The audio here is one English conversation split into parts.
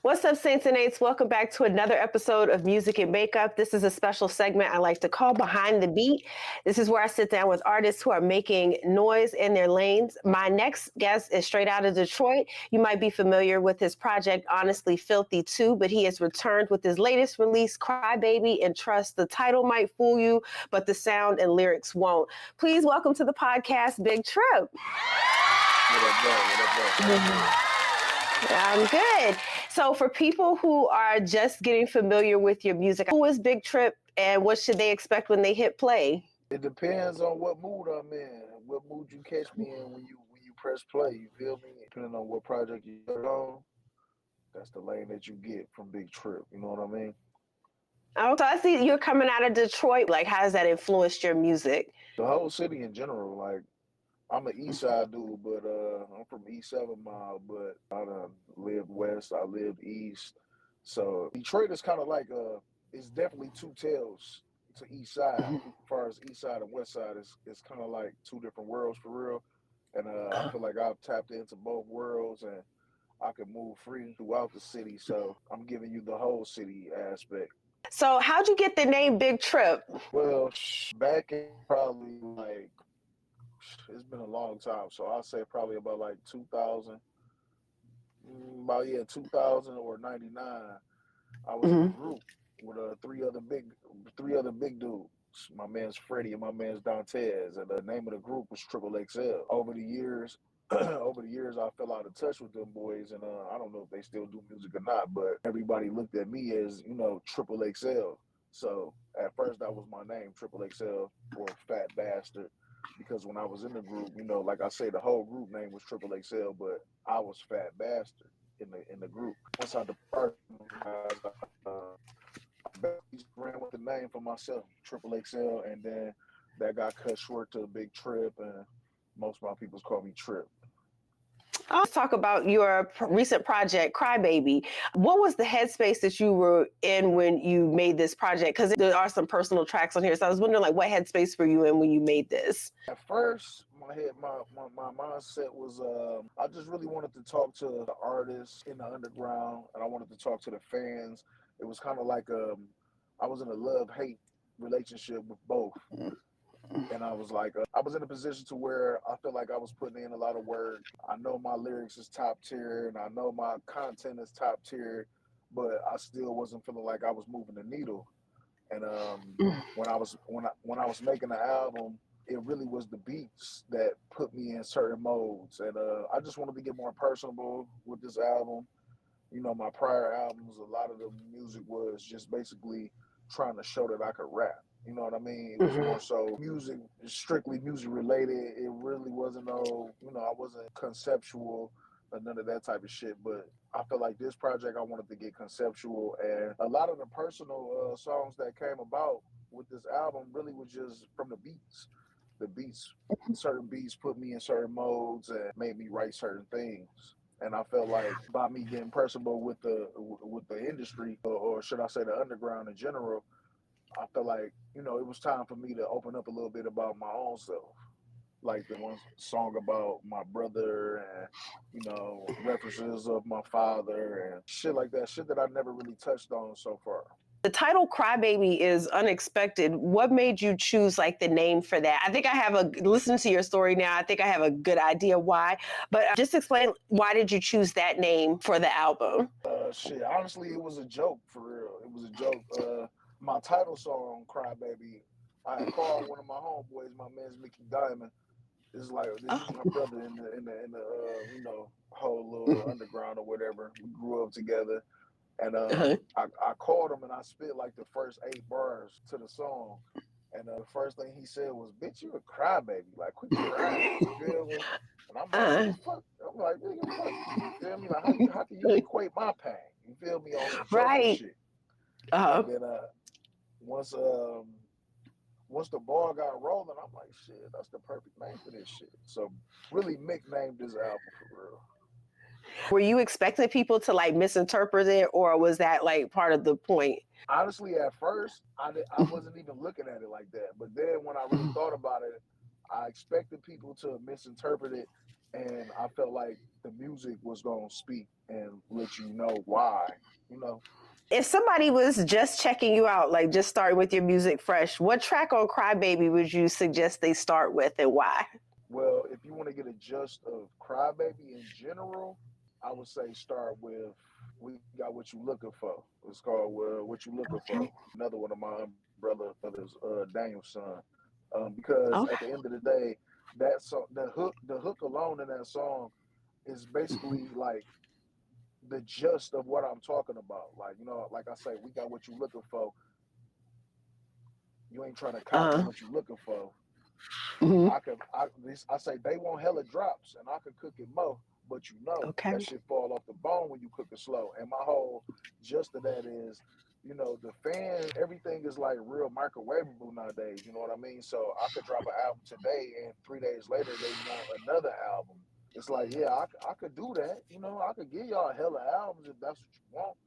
What's up, Saints and Aints? Welcome back to another episode of Music and Makeup. This is a special segment I like to call Behind the Beat. This is where I sit down with artists who are making noise in their lanes. My next guest is straight out of Detroit. You might be familiar with his project, Honestly Filthy 2, but he has returned with his latest release, Cry Baby and Trust. The title might fool you, but the sound and lyrics won't. Please welcome to the podcast, BigTrip. What up, bro? What up, bro? I'm good. So for people who are just getting familiar with your music, who is BigTrip and what should they expect when they hit play? It depends on what mood I'm in, what mood you catch me in when you press play. You feel me? Depending on what project you put on, that's the lane that you get from Big Trip. You know what I mean? Oh, so I see you're coming out of Detroit. Like, how has that influenced your music? The whole city in general, like I'm an East Side dude, but I'm from East 7 Mile, but I done lived West, I lived East. So Detroit is kind of like it's definitely two tails to East Side. As far as East Side and West Side, it's kind of like two different worlds for real. And I feel like I've tapped into both worlds and I can move free throughout the city. So I'm giving you the whole city aspect. So how'd you get the name BigTrip? Well, back in probably like, it's been a long time. So I'll say probably about like 2000, about 2000 or 99. I was in a Mhm. group with three other big dudes. My man's Freddie and my man's Dantes, and the name of the group was Triple XL. Over the years, I fell out of touch with them boys, and I don't know if they still do music or not. But everybody looked at me as Triple XL. So at first that was my name, Triple XL or Fat Bastard, because when I was in the group, like I say, the whole group name was Triple XL, but I was Fat Bastard in the group. Once I departed, guys, I basically ran with the name for myself, Triple XL, and then that got cut short to a Big Trip, and most of my people call me Trip. Let's talk about your recent project, Cry Baby. What was the headspace that you were in when you made this project? Because there are some personal tracks on here. So I was wondering, like, what headspace were you in when you made this? At first, my mindset was I just really wanted to talk to the artists in the underground, and I wanted to talk to the fans. It was kind of like I was in a love hate relationship with both. And I was like, I was in a position to where I felt like I was putting in a lot of work. I know my lyrics is top tier, and I know my content is top tier, but I still wasn't feeling like I was moving the needle. And when I was making the album, it really was the beats that put me in certain modes. And I just wanted to get more personable with this album. My prior albums, a lot of the music was just basically trying to show that I could rap. You know what I mean? It was more Mhm. so music, strictly music related. It really wasn't I wasn't conceptual or none of that type of shit. But I feel like this project, I wanted to get conceptual. And a lot of the personal songs that came about with this album really was just from the beats. The beats, certain beats put me in certain modes and made me write certain things. And I felt like by me getting personable with the industry, or should I say the underground in general, I felt like it was time for me to open up a little bit about my own self. Like the one song about my brother and references of my father and shit like that, shit that I never really touched on so far. The title Cry Baby is unexpected. What made you choose like the name for that? I think I have listen to your story now. I think I have a good idea why, but just explain, why did you choose that name for the album? Shit, honestly, it was a joke for real. It was a joke. My title song, Cry Baby, I had called one of my homeboys, my man's Mickey Diamond. This is my Oh. brother in the whole little underground or whatever. We grew up together, and Uh-huh. I called him and I spit like the first 8 bars to the song, and the first thing he said was, "Bitch, you a crybaby, like quit crying." You feel me? And I'm like, "What the Uh-huh. fuck?" I'm like, "Nigga, fuck you." You feel me? Like how can you equate my pain? You feel me, on some joking Right. shit? And Uh-huh. then once once the ball got rolling, I'm like, shit, that's the perfect name for this shit. So really Mick named this album for real. Were you expecting people to like misinterpret it, or was that like part of the point? Honestly, at first, I wasn't even looking at it like that. But then when I really thought about it, I expected people to misinterpret it. And I felt like the music was gonna speak and let you know why, you know. If somebody was just checking you out, like just starting with your music fresh, what track on Crybaby would you suggest they start with and why? Well, if you want to get a gist of Crybaby in general, I would say start with "We Got What You Looking For." It's called "What You Looking For." Okay. Another one of my umbrella brothers, Daniel's son. Because at Okay. the end of the day, that song, the hook alone in that song is basically like the gist of what I'm talking about. Like, like I say, we got what you looking for. You ain't trying to cop Uh, what you looking for. mhm. I say they want hella drops and I can cook it more, but that Okay. shit fall off the bone when you cook it slow. And my whole gist of that is, the fan, everything is like real microwavable nowadays. You know what I mean? So I could drop an album today and 3 days later they want another album. It's like, yeah, I could do that. I could give y'all hella albums if that's what you want.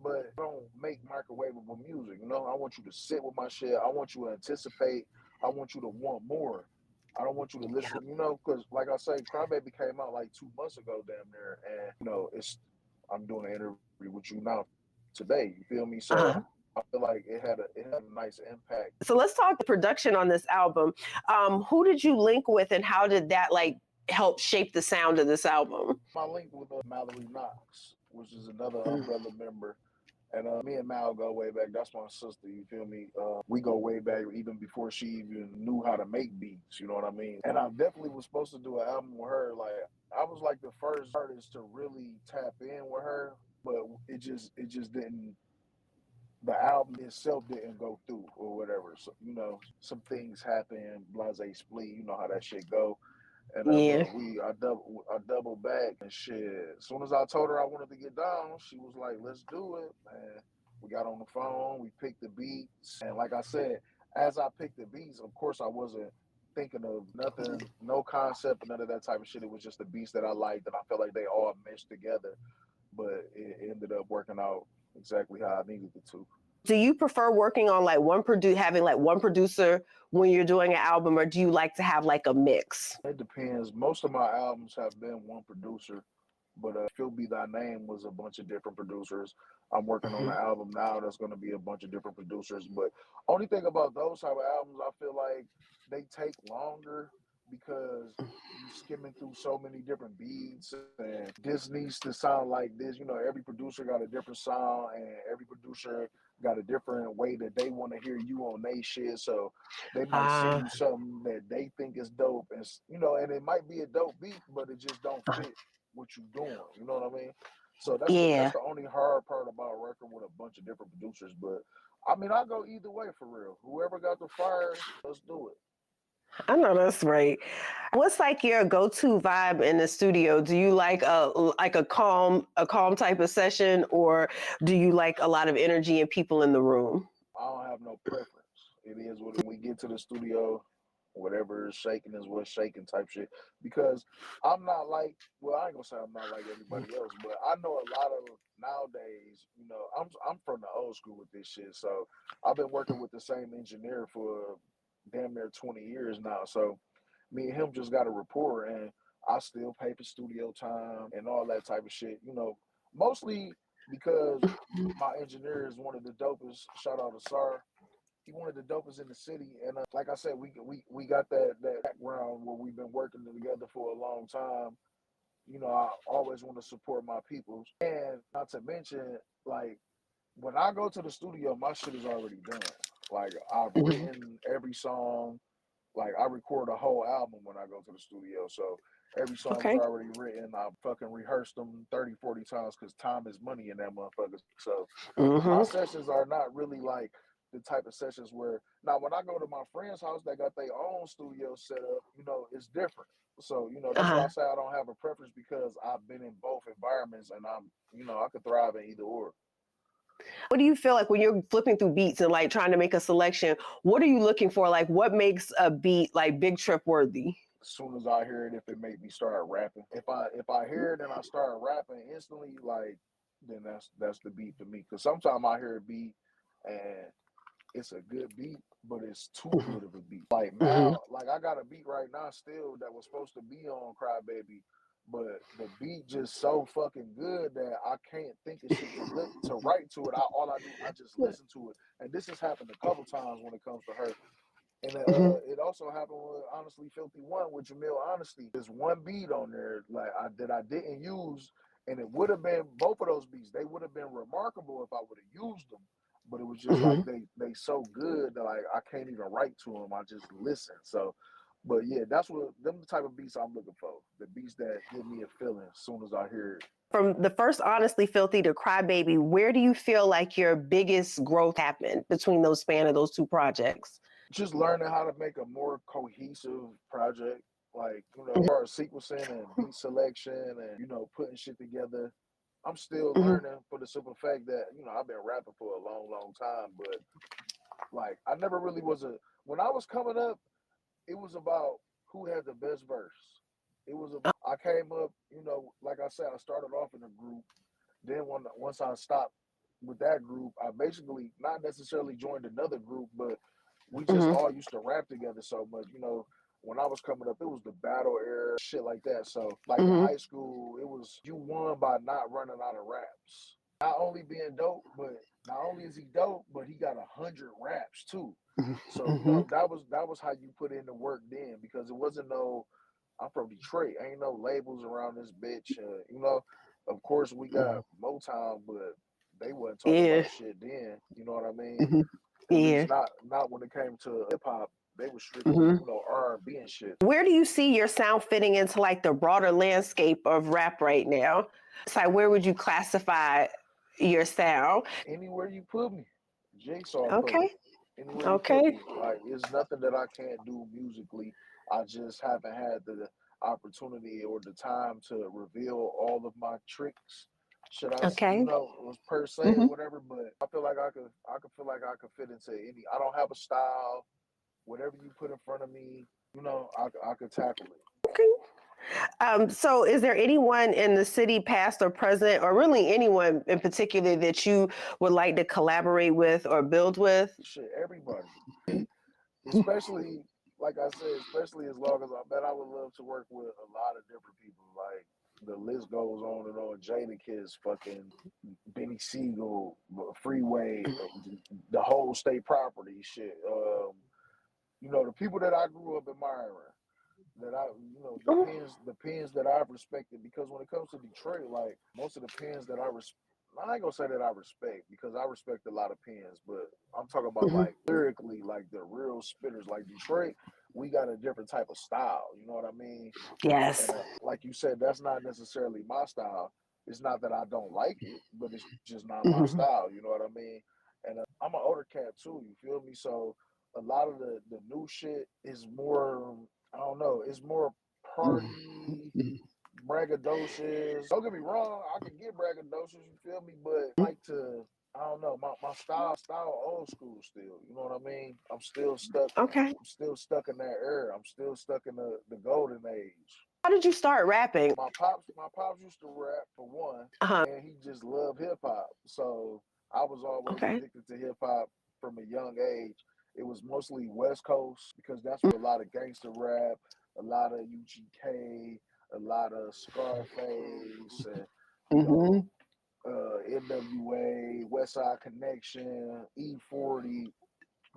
But I don't make microwavable music. I want you to sit with my shit. I want you to anticipate. I want you to want more. I don't want you to listen, because like I say, Crybaby came out like 2 months ago, damn near, and I'm doing an interview with you now today. You feel me? So Uh-huh. I feel like it had a nice impact. So let's talk the production on this album. Who did you link with, and how did that like help shape the sound of this album? My link with Mallory Knox, which is another umbrella member. And me and Mal go way back. That's my sister. You feel me? We go way back even before she even knew how to make beats. You know what I mean? And I definitely was supposed to do an album with her. Like I was like the first artist to really tap in with her, but it just didn't. The album itself didn't go through or whatever. So some things happen. Blase split. You know how that shit go. And Yeah. but I double back and shit. As soon as I told her I wanted to get down, she was like, "Let's do it." And we got on the phone, we picked the beats, and like I said, as I picked the beats, of course I wasn't thinking of nothing, no concept, none of that type of shit. It was just the beats that I liked, and I felt like they all meshed together. But it ended up working out exactly how I needed it to. Do you prefer working on like having like one producer when you're doing an album, or do you like to have like a mix? It depends. Most of my albums have been one producer, but Feel Be Thy Name was a bunch of different producers. I'm working on Mhm. an album now that's going to be a bunch of different producers. But only thing about those type of albums, I feel like they take longer because you skimming through so many different beats and this needs to sound like this. Every producer got a different sound and every producer got a different way that they want to hear you on they shit. So they might send Uh, you something that they think is dope, and and it might be a dope beat, but it just don't fit what you doing. You know what I mean? So that's yeah. the only hard part about working with a bunch of different producers. But I mean, I go either way for real. Whoever got the fire, let's do it. I know that's right. What's like your go-to vibe in the studio? Do you like a calm type of session, or do you like a lot of energy and people in the room? I don't have no preference. It is when we get to the studio, whatever is shaking is what's shaking type shit. Because I'm not like, well, I ain't gonna say I'm not like everybody else, but I know a lot of nowadays. I'm from the old school with this shit, so I've been working with the same engineer for damn near 20 years now. So me and him just got a rapport, and I still pay for studio time and all that type of shit. Mostly because my engineer is one of the dopest. Shout out to Sar. He one of the dopest in the city, and like I said, we got that background where we've been working together for a long time. I always want to support my peoples, and not to mention, like when I go to the studio, my shit is already done. Like I've Mhm. written every song. Like I record a whole album when I go to the studio, so every song is Okay. already written. I fucking rehearsed them 30, 40 times because time is money in that motherfucker. So my Hmm. sessions are not really like the type of sessions where now when I go to my friend's house, they got their own studio set up. It's different. So that's why I Uh-huh. say I don't have a preference because I've been in both environments and I could thrive in either or. What do you feel like when you're flipping through beats and like trying to make a selection? What are you looking for? Like, what makes a beat like Big Trip worthy? As soon as I hear it, if it make me start rapping, if I hear it and I start rapping instantly, like then that's the beat for me. Because sometimes I hear a beat and it's a good beat, but it's too good of a beat. Like Hmm. Mal, like I got a beat right now still that was supposed to be on Crybaby, but the beat just so fucking good that I can't think of shit to write to it. All I do, I just listen to it. And this has happened a couple times when it comes to her. And Mm-hmm. it also happened with Honestly Filthy One with Jamil Honesty. There's one beat on there that I didn't use, and it would have been both of those beats. They would have been remarkable if I would have used them, but it was just like Mm-hmm. they so good that like I can't even write to them. I just listen. So, but yeah, that's what them the type of beats I'm looking for. The beats that give me a feeling as soon as I hear it. From the first Honestly Filthy to Crybaby, where do you feel like your biggest growth happened between those span of those two projects? Just learning how to make a more cohesive project, like, as far as sequencing and beat selection and, putting shit together. I'm still Mm-hmm. learning for the simple fact that, I've been rapping for a long, long time, but like I never really when I was coming up, it was about who had the best verse. I came up, like I said, I started off in a group. Then once I stopped with that group, I basically not necessarily joined another group, but we just Mm-hmm. all used to rap together so much. When I was coming up, it was the battle era, shit like that. So, like in Mm-hmm. high school, it was you won by not running out of raps. Not only being dope, but not only is he dope, but he got 100 raps too. So Mm-hmm. that was how you put in the work then, because it wasn't no. I'm from Detroit. Ain't no labels around this bitch. Of course we got Motown, but they wasn't talking Yeah. about shit then. You know what I mean? Mm-hmm. At least Yeah. not when it came to hip hop. They were strictly, Mm-hmm. R&B and shit. Where do you see your sound fitting into like the broader landscape of rap right now? So like, where would you classify your sound? Anywhere you put me, Jigsaw puzzle. Okay. Anywhere you put Okay. me, like it's nothing that I can't do musically. I just haven't had the opportunity or the time to reveal all of my tricks. Should I, Okay. was per se or Mm-hmm. whatever? But I feel like I could feel like I could fit into any. I don't have a style. Whatever you put in front of me, I could tackle it. Okay. So, is there anyone in the city, past or present, or really anyone in particular that you would like to collaborate with or build with? Shit, everybody. Especially, like I said, especially as long as I bet I would love to work with a lot of different people. Like the list goes on and on. Jadakiss, fucking Benny Siegel, Freeway, the whole state property shit. The people that I grew up admiring, that the pens that I've respected, because when it comes to Detroit, like most of the pens that I ain't gonna say that I respect, because I respect a lot of pens, but I'm talking about Mhm. like lyrically, like the real spitters, like Detroit. We got a different type of style, you know what I mean? Yes. And like you said, that's not necessarily my style. It's not that I don't like it, but it's just not my Mhm. style, you know what I mean? And I'm an older cat too, you feel me? So a lot of the new shit is more, I don't know, it's more party, braggadocious. Don't get me wrong, I can get braggadocious, you feel me? But I like to, I don't know, my style old school still. You know what I mean? I'm still stuck. Okay. I'm still stuck in that era. I'm still stuck in the golden age. How did you start rapping? My pops used to rap for one, Uh-huh. and he just loved hip hop. So I was always Okay. addicted to hip hop from a young age. It was mostly West Coast, because that's where a lot of gangster rap, a lot of UGK, a lot of Scarface, and you know, Mm-hmm. NWA, West Side Connection, E40.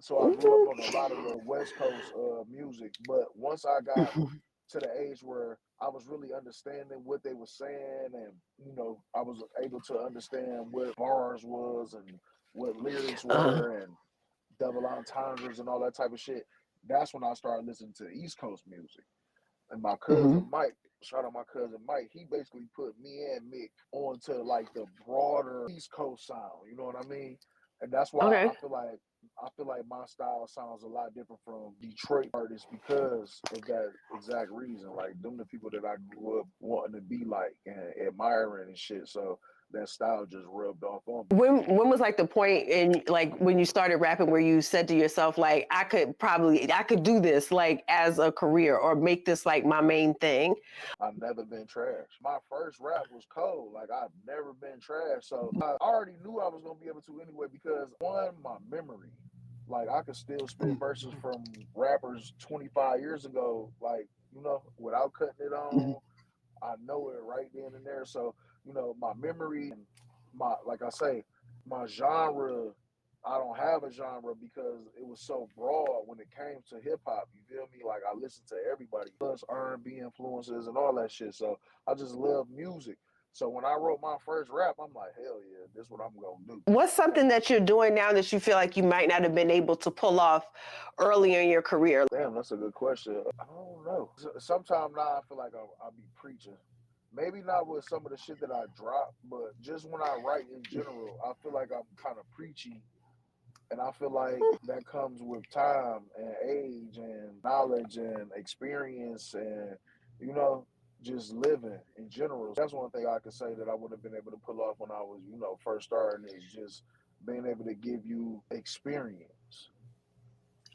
So I grew up Mhm. on a lot of the West Coast music. But once I got to the age where I was really understanding what they were saying, and I was able to understand what bars was and what lyrics Uh-huh. were and double entendres and all that type of shit. That's when I started listening to East Coast music. And my Mm-hmm. cousin Mike, shout out my cousin Mike, he basically put me and Mick onto like the broader East Coast sound. You know what I mean? And that's why Okay. I feel like my style sounds a lot different from Detroit artists, because of that exact reason. Like them the people that I grew up wanting to be like and admiring and shit. So that style just rubbed off on me. When was like the point in like when you started rapping where you said to yourself like I could do this like as a career or make this like my main thing? I've never been trash. My first rap was cold. Like I've never been trash. So I already knew I was gonna be able to anyway, because one, my memory. Like I could still spit verses from rappers 25 years ago, like, without cutting it on. I know it right then and there. So, my memory and like I say, my genre, I don't have a genre because it was so broad when it came to hip hop. You feel me? Like I listened to everybody, plus R&B influences and all that shit. So I just love music. So when I wrote my first rap, I'm like, hell yeah, this is what I'm gonna do. What's something that you're doing now that you feel like you might not have been able to pull off earlier in your career? Damn, that's a good question. I don't know. Sometimes now I feel like I'll be preaching. Maybe not with some of the shit that I drop, but just when I write in general, I feel like I'm kind of preachy. And I feel like that comes with time and age and knowledge and experience and, you know, just living in general. That's one thing I could say that I would have been able to pull off when I was, first starting is just being able to give you experience.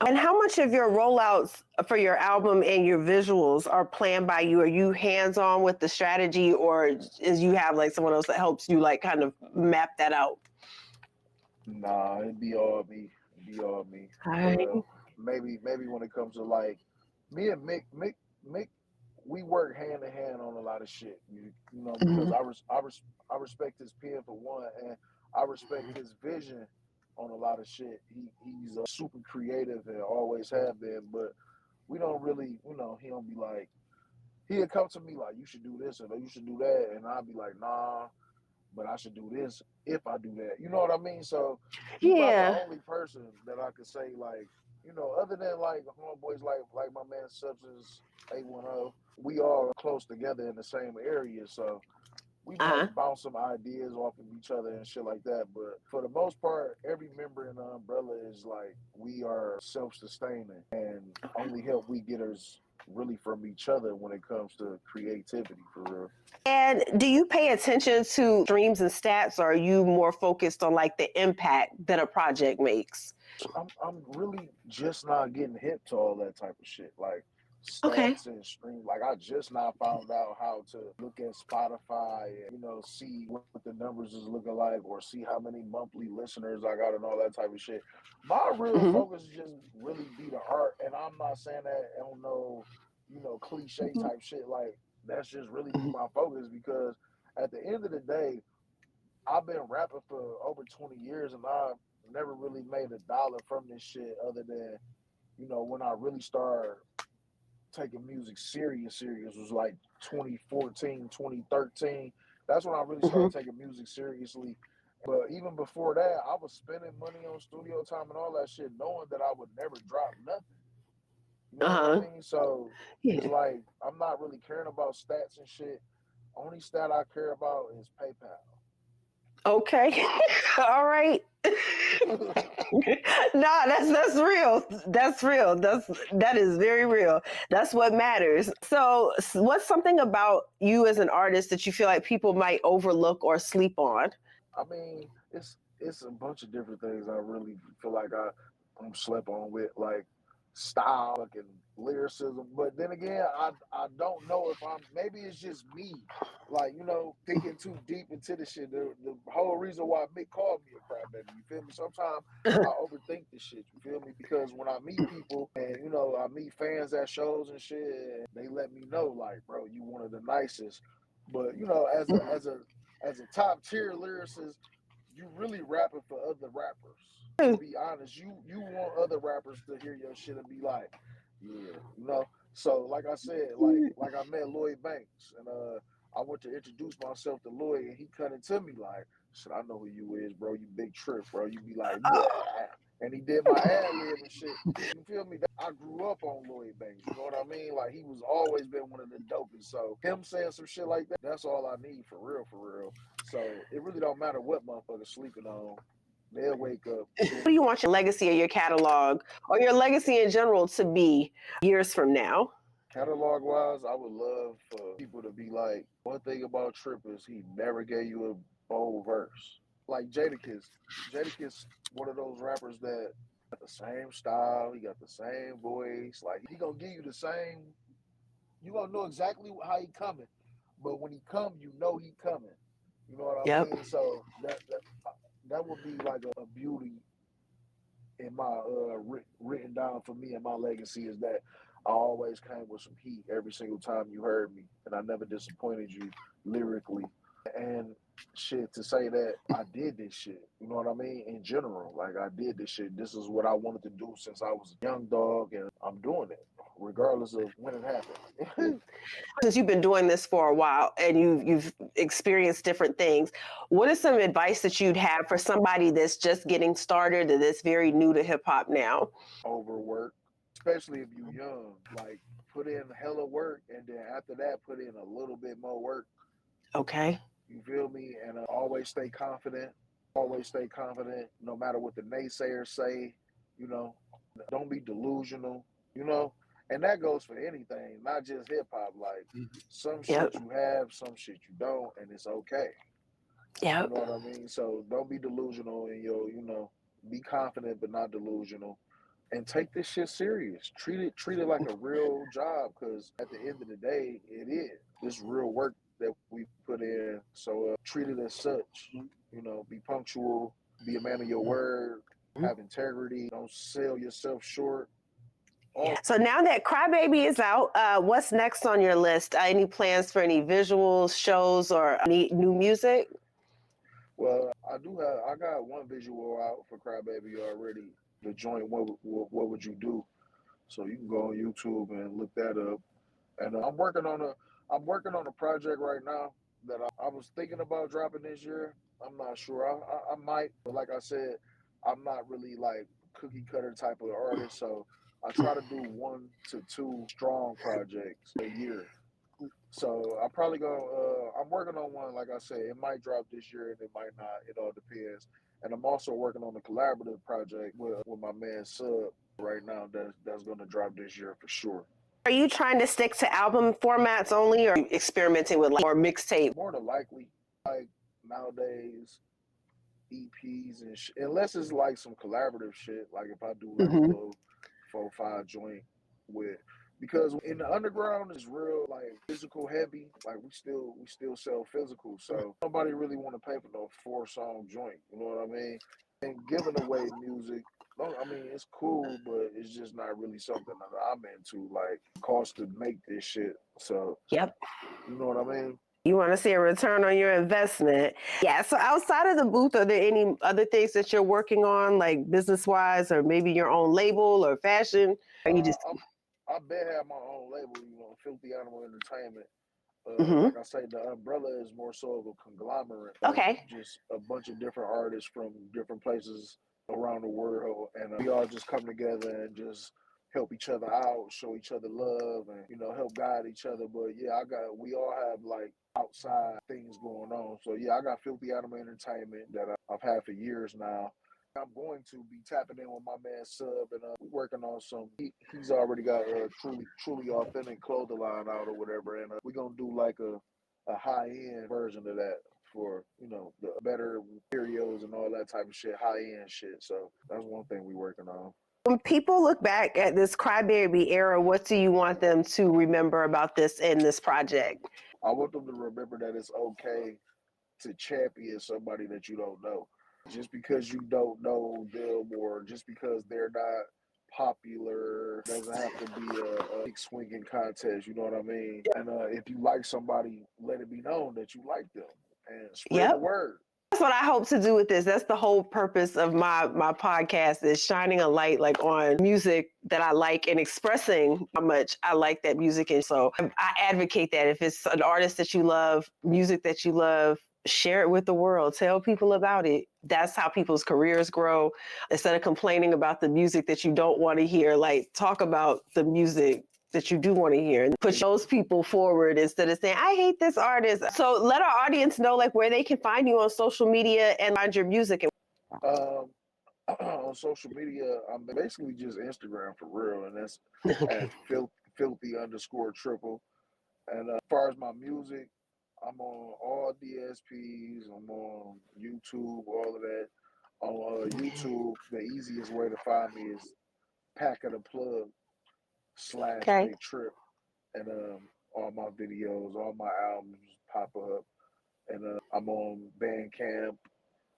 And how much of your rollouts for your album and your visuals are planned by you? Are you hands on with the strategy, or is you have like someone else that helps you like kind of map that out? Nah, it'd be all me. It'd be all me. All right. Uh, maybe when it comes to like me and Mick, we work hand in hand on a lot of shit. Because Mhm. I respect his pen for one, and I respect his vision on a lot of shit. He's super creative and always have been, but we don't really, he don't be like he'll come to me like you should do this or you should do that, and I'll be like nah, but I should do this if I do that. You know what I mean? So he about the Yeah. only person that I could say like, other than like homeboys like my man Substance 810, we all close together in the same area. So we might Uh-huh. bounce some ideas off of each other and shit like that. But for the most part, every member in the umbrella is like we are self-sustaining and only help we get us really from each other when it comes to creativity for real. And do you pay attention to streams and stats, or are you more focused on like the impact that a project makes? I'm really just not getting hip to all that type of shit. Like Okay. stats and stream. Like I just now found out how to look at Spotify and see what the numbers is looking like or see how many monthly listeners I got and all that type of shit. My real Hmm. focus is just really be the art, and I'm not saying that I don't know, cliche type shit. Like that's just really be my focus because at the end of the day, I've been rapping for over 20 years and I've never really made a dollar from this shit other than, when I really started taking music serious was like 2014, 2013. That's when I really Hmm. started taking music seriously. But even before that, I was spending money on studio time and all that shit, knowing that I would never drop nothing. You know what I Uh-huh. mean? So it's Yeah. like I'm not really caring about stats and shit. Only stat I care about is PayPal. Okay. All right. Nah, that's real. That's real. That is very real. That's what matters. So, what's something about you as an artist that you feel like people might overlook or sleep on? I mean, it's a bunch of different things I really feel like I'm slept on with, like style and lyricism. But then again, I don't know if I'm maybe it's just me, like thinking too deep into the shit. The whole reason why Mick called me a crybaby, you feel me? Sometimes I overthink this shit, you feel me? Because when I meet people and I meet fans at shows and shit, and they let me know like, bro, you one of the nicest. But as a top tier lyricist, you really rapping for other rappers. To be honest, you want other rappers to hear your shit and be like, yeah. So like I said, like I met Lloyd Banks and I went to introduce myself to Lloyd and he cut into me like, shit, I know who you is, bro. You big trip, bro. You be like, Oh, yeah. And he did my ad lib and shit. You feel me? I grew up on Lloyd Banks. You know what I mean? Like he was always been one of the dopest. So him saying some shit like that, that's all I need for real, for real. So it really don't matter what motherfuckers sleeping on. They'll wake up. what do you want your legacy or your catalog or your legacy in general to be years from now? Catalog wise, I would love for people to be like, one thing about Trip is he never gave you a bold verse. Like Jadakiss. Jadakiss, one of those rappers that got the same style, he got the same voice. Like he gonna give you the same. You gonna know exactly how he coming, but when he come, you know he coming. You know what I Yep. mean? So that would be like a beauty in my written down for me and my legacy is that I always came with some heat every single time you heard me, and I never disappointed you lyrically. And shit, to say that I did this shit, you know what I mean? In general, like I did this shit. This is what I wanted to do since I was a young dog, and I'm doing it, regardless of when it happened. Since you've been doing this for a while and you've experienced different things, what is some advice that you'd have for somebody that's just getting started and that's very new to hip hop now? Overwork, especially if you young. Like put in hella work, and then after that, put in a little bit more work. Okay. You feel me? And always stay confident. Always stay confident, no matter what the naysayers say. You know, don't be delusional. You know, and that goes for anything, not just hip hop. Like some Yep. shit you have, some shit you don't, and it's okay. You Yep. know what I mean? So don't be delusional in your, be confident but not delusional. And take this shit serious. Treat it like a real job, because at the end of the day, it is. This real work that we put in. So treat it as such. Be punctual, be a man of your word, have integrity, don't sell yourself short. All So now that Crybaby is out, what's next on your list? Any plans for any visuals, shows, or any new music? well, I got one visual out for Crybaby already. The joint, what would you do? So you can go on YouTube and look that up. And I'm working on a project right now that I was thinking about dropping this year. I'm not sure. I might, but like I said, I'm not really like cookie cutter type of artist. So I try to do 1 to 2 strong projects a year. So I probably go. I'm working on one. Like I said, it might drop this year and it might not. It all depends. And I'm also working on a collaborative project with my man Sub right now. That's going to drop this year for sure. Are you trying to stick to album formats only, or experimenting with like more mixtape? More than likely, like nowadays, EPs and unless it's like some collaborative shit, like if I do like a Hmm. little 4 5 joint with, because in the underground is real like physical heavy. Like we still sell physical, so nobody really want to pay for no 4 song joint. You know what I mean? And giving away music. I mean, it's cool, but it's just not really something that I'm into. Like, cost to make this shit. So, Yep. you know what I mean? You want to see a return on your investment. Yeah. So outside of the booth, are there any other things that you're working on, like business wise, or maybe your own label or fashion? Or you just. I've been have my own label, Filthy Animal Entertainment. Hmm. Like I say, the umbrella is more so of a conglomerate of Okay. just a bunch of different artists from different places around the world, and we all just come together and just help each other out, show each other love, and help guide each other. But yeah, we all have like outside things going on. So yeah, I got Filthy Animal Entertainment that I've had for years now. I'm going to be tapping in with my man Sub, and we're working on some. He's already got a truly authentic clothing line out or whatever, and we're gonna do like a high end version of that for the better materials and all that type of shit, high end shit. So that's one thing we're working on. When people look back at this Crybaby era, what do you want them to remember about this in this project? I want them to remember that it's okay to champion somebody that you don't know. Just because you don't know them or just because they're not popular doesn't have to be a big swinging contest. You know what I mean? And if you like somebody, let it be known that you like them and spread the Yep. word. That's what I hope to do with this. That's the whole purpose of my podcast, is shining a light like on music that I like and expressing how much I like that music. And so I advocate that if it's an artist that you love, music that you love, share it with the world. Tell people about it. That's how people's careers grow. Instead of complaining about the music that you don't want to hear, like talk about the music that you do want to hear and push those people forward instead of saying, I hate this artist. So let our audience know like where they can find you on social media and find your music. Um, on social media, I'm basically just Instagram for real, and that's Okay. at filthy_triple. And as far as my music, I'm on all DSPs. I'm on YouTube, all of that. On YouTube, the easiest way to find me is Pack of the Plug / Okay. BigTrip, and all my videos, all my albums pop up. And I'm on Bandcamp.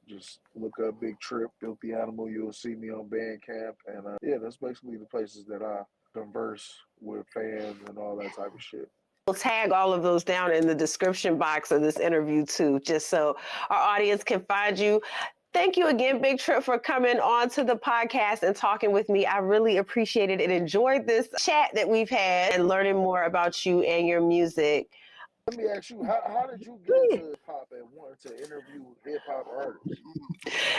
Just look up BigTrip, Filthy Animal. You'll see me on Bandcamp, and yeah, that's basically the places that I converse with fans and all that type of shit. We'll tag all of those down in the description box of this interview too, just so our audience can find you. Thank you again, BigTrip, for coming on to the podcast and talking with me. I really appreciated it and enjoyed this chat that we've had and learning more about you and your music. Let me ask you, how did you get into hip hop and want to interview hip hop artists?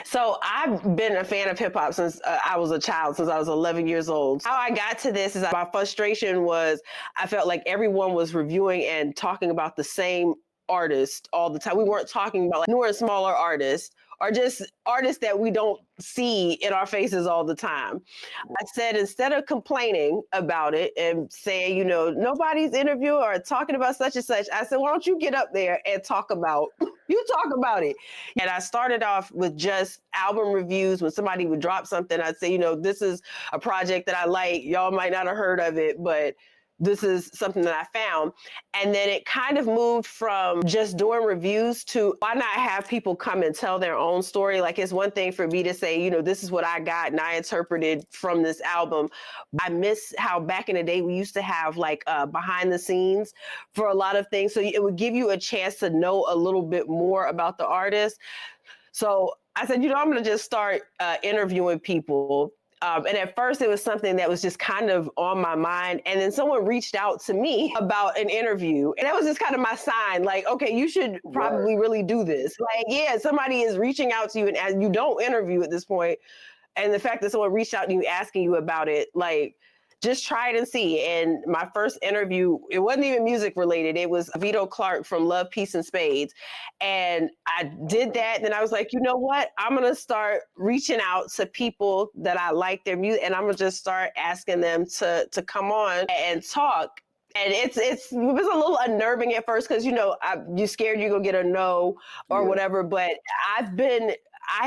So I've been a fan of hip hop since I was a child, since I was 11 years old. How I got to this is my frustration was I felt like everyone was reviewing and talking about the same artist all the time. We weren't talking about like newer and smaller artists or just artists that we don't see in our faces all the time. I said, instead of complaining about it and saying, you know, nobody's interviewing or talking about such and such, I said, why don't you get up there and talk about it. And I started off with just album reviews. When somebody would drop something, I'd say, you know, this is a project that I like. Y'all might not have heard of it, but this is something that I found. And then it kind of moved from just doing reviews to why not have people come and tell their own story? Like, it's one thing for me to say, you know, this is what I got and I interpreted from this album. I miss how back in the day we used to have like behind the scenes for a lot of things. So it would give you a chance to know a little bit more about the artist. So I said, you know, I'm going to just start interviewing people. And at first it was something that was just kind of on my mind. And then someone reached out to me about an interview. And that was just kind of my sign, like, okay, you should probably really do this. Like, yeah, somebody is reaching out to you and you don't interview at this point. And the fact that someone reached out to you asking you about it, like, just try it and see. And my first interview, it wasn't even music related. It was Vito Clark from Love, Peace, and Spades. And I did that. And then I was like, you know what? I'm going to start reaching out to people that I like their music. And I'm going to just start asking them to come on and talk. And it was a little unnerving at first because, you know, you're scared you're going to get a no or whatever. But I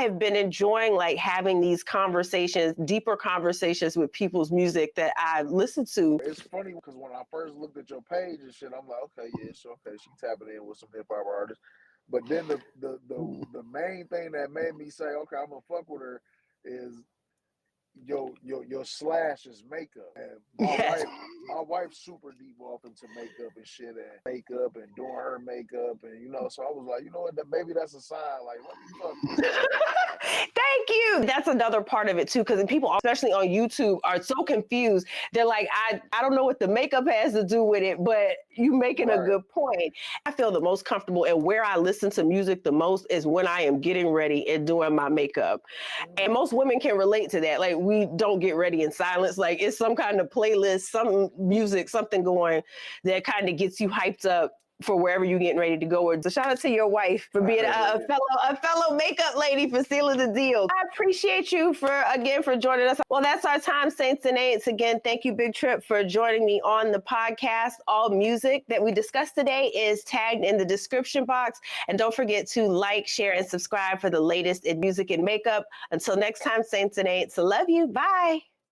have been enjoying like having these conversations, deeper conversations with people's music that I listen to. It's funny because when I first looked at your page and shit, I'm like, okay, yeah, so okay, she tapping in with some hip hop artists. But then the main thing that made me say, okay, I'm gonna fuck with her is your slash is makeup. And my wife's super deep off into makeup and shit and makeup and doing her makeup and you know, so I was like, you know what, maybe that's a sign. Like, let me fuck with her. Thank you. That's another part of it too, because people, especially on YouTube, are so confused. They're like, I don't know what the makeup has to do with it, but you making a good point. I feel the most comfortable and where I listen to music the most is when I am getting ready and doing my makeup. And most women can relate to that. Like, we don't get ready in silence. Like, it's some kind of playlist, some music, something going that kind of gets you hyped up for wherever you're getting ready to go. So shout out to your wife for being a fellow makeup lady for sealing the deal. I appreciate you for joining us. Well, that's our time, Saints and Aints. Again, thank you, BigTrip, for joining me on the podcast. All music that we discussed today is tagged in the description box. And don't forget to like, share, and subscribe for the latest in music and makeup. Until next time, Saints and Aints. Love you. Bye.